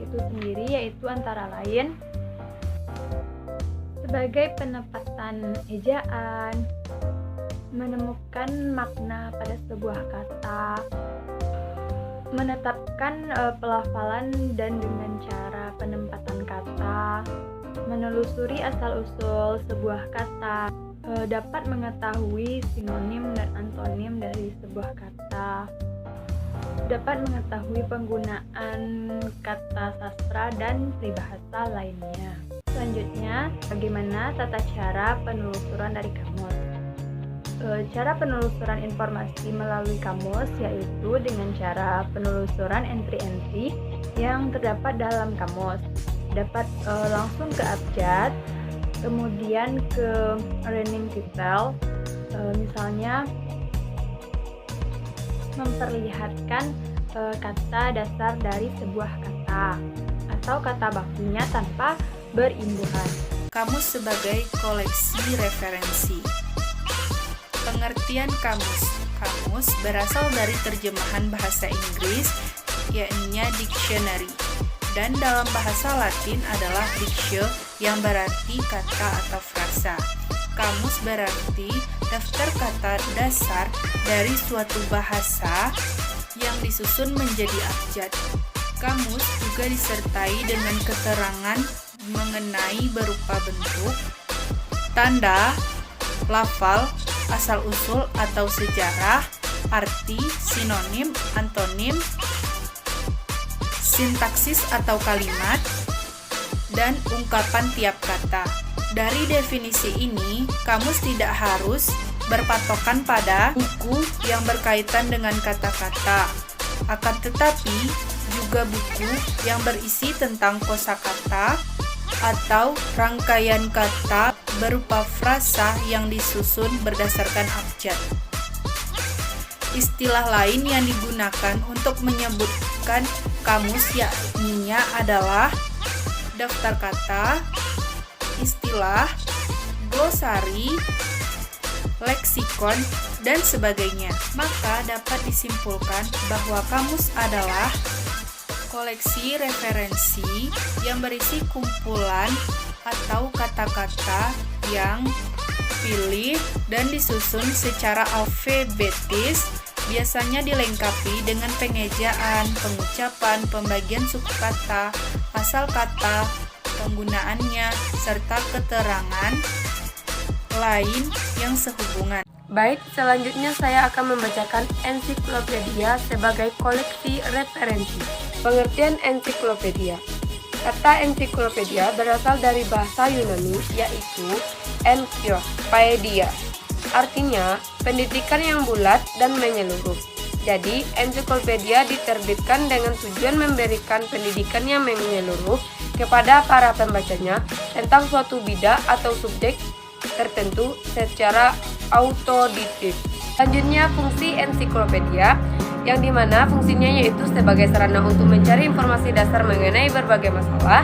itu sendiri, yaitu antara lain sebagai penempatan ejaan, menemukan makna pada sebuah kata, menetapkan pelafalan dan dengan cara penempatan kata, menelusuri asal-usul sebuah kata, dapat mengetahui sinonim dan antonim dari sebuah kata, dapat mengetahui penggunaan kata sastra dan peribahasa lainnya. Selanjutnya, bagaimana tata cara penelusuran dari kamus? Cara penelusuran informasi melalui kamus yaitu dengan cara penelusuran entry-entry yang terdapat dalam kamus. Dapat langsung ke abjad, kemudian ke running title, misalnya memperlihatkan kata dasar dari sebuah kata atau kata bakunya tanpa berimbuhan. Kamus sebagai koleksi referensi. Pengertian kamus. Kamus berasal dari terjemahan bahasa Inggris, yakni dictionary, dan dalam bahasa Latin adalah dictio yang berarti kata atau frasa. Kamus berarti daftar kata dasar dari suatu bahasa yang disusun menjadi abjad. Kamus juga disertai dengan keterangan mengenai berupa bentuk, tanda, lafal, asal-usul atau sejarah, arti, sinonim, antonim, sintaksis atau kalimat, dan ungkapan tiap kata. Dari definisi ini, kamus tidak harus berpatokan pada buku yang berkaitan dengan kata-kata, akan tetapi juga buku yang berisi tentang kosakata atau rangkaian kata berupa frasa yang disusun berdasarkan abjad. Istilah lain yang digunakan untuk menyebutkan kamus yakni adalah daftar kata, istilah, glosari, leksikon, dan sebagainya. Maka dapat disimpulkan bahwa kamus adalah koleksi referensi yang berisi kumpulan atau kata-kata yang dipilih dan disusun secara alfabetis, biasanya dilengkapi dengan pengejaan, pengucapan, pembagian suku kata, asal kata, penggunaannya, serta keterangan lain yang sehubungan. Baik, selanjutnya saya akan membacakan ensiklopedia sebagai koleksi referensi. Pengertian ensiklopedia. Kata ensiklopedia berasal dari bahasa Yunani, yaitu encyclopedia. Artinya, pendidikan yang bulat dan menyeluruh. Jadi, ensiklopedia diterbitkan dengan tujuan memberikan pendidikan yang menyeluruh kepada para pembacanya tentang suatu bidang atau subjek tertentu secara autodidact. Selanjutnya, fungsi ensiklopedia, yang dimana fungsinya yaitu sebagai sarana untuk mencari informasi dasar mengenai berbagai masalah,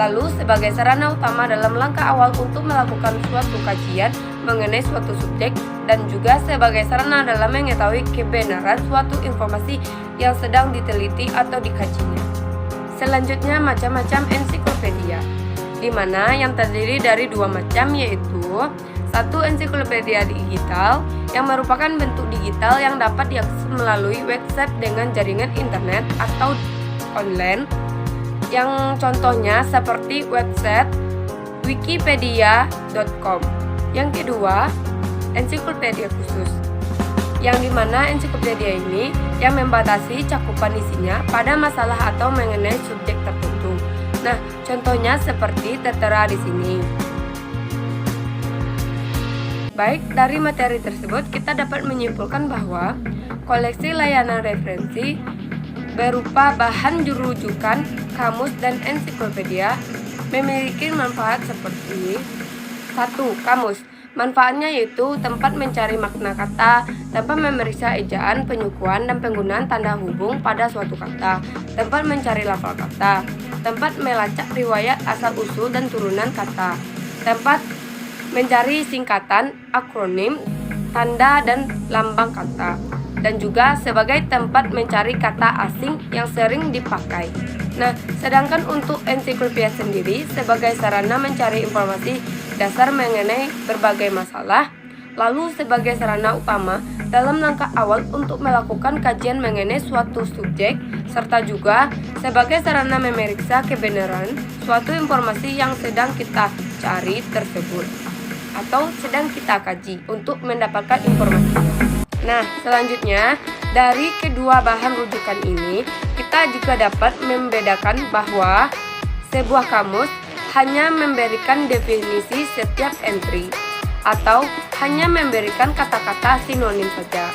lalu sebagai sarana utama dalam langkah awal untuk melakukan suatu kajian mengenai suatu subjek, dan juga sebagai sarana dalam mengetahui kebenaran suatu informasi yang sedang diteliti atau dikajinya. Selanjutnya, macam-macam ensiklopedia, di mana yang terdiri dari dua macam, yaitu satu, ensiklopedia digital, yang merupakan bentuk digital yang dapat diakses melalui website dengan jaringan internet atau online, yang contohnya seperti website wikipedia.com. Yang kedua, ensiklopedia khusus, yang dimana ensiklopedia ini yang membatasi cakupan isinya pada masalah atau mengenai subjek tertentu. Nah, contohnya seperti tertera di sini. Baik, dari materi tersebut kita dapat menyimpulkan bahwa koleksi layanan referensi berupa bahan rujukan, kamus, dan ensiklopedia memiliki manfaat seperti: 1. Kamus. Manfaatnya yaitu tempat mencari makna kata, tempat memeriksa ejaan, penyukuan, dan penggunaan tanda hubung pada suatu kata, tempat mencari lafal kata, tempat melacak riwayat asal-usul dan turunan kata, tempat mencari singkatan, akronim, tanda, dan lambang kata. dan juga sebagai tempat mencari kata asing yang sering dipakai. Nah, sedangkan untuk ensiklopedia sendiri sebagai sarana mencari informasi dasar mengenai berbagai masalah, lalu sebagai sarana utama dalam langkah awal untuk melakukan kajian mengenai suatu subjek, serta juga sebagai sarana memeriksa kebenaran suatu informasi yang sedang kita cari tersebut atau sedang kita kaji untuk mendapatkan informasi. Nah, selanjutnya dari kedua bahan rujukan ini kita juga dapat membedakan bahwa sebuah kamus hanya memberikan definisi setiap entry atau hanya memberikan kata-kata sinonim saja.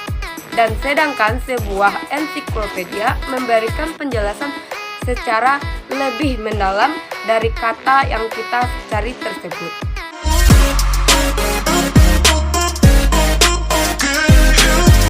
Dan sedangkan sebuah ensiklopedia memberikan penjelasan secara lebih mendalam dari kata yang kita cari tersebut.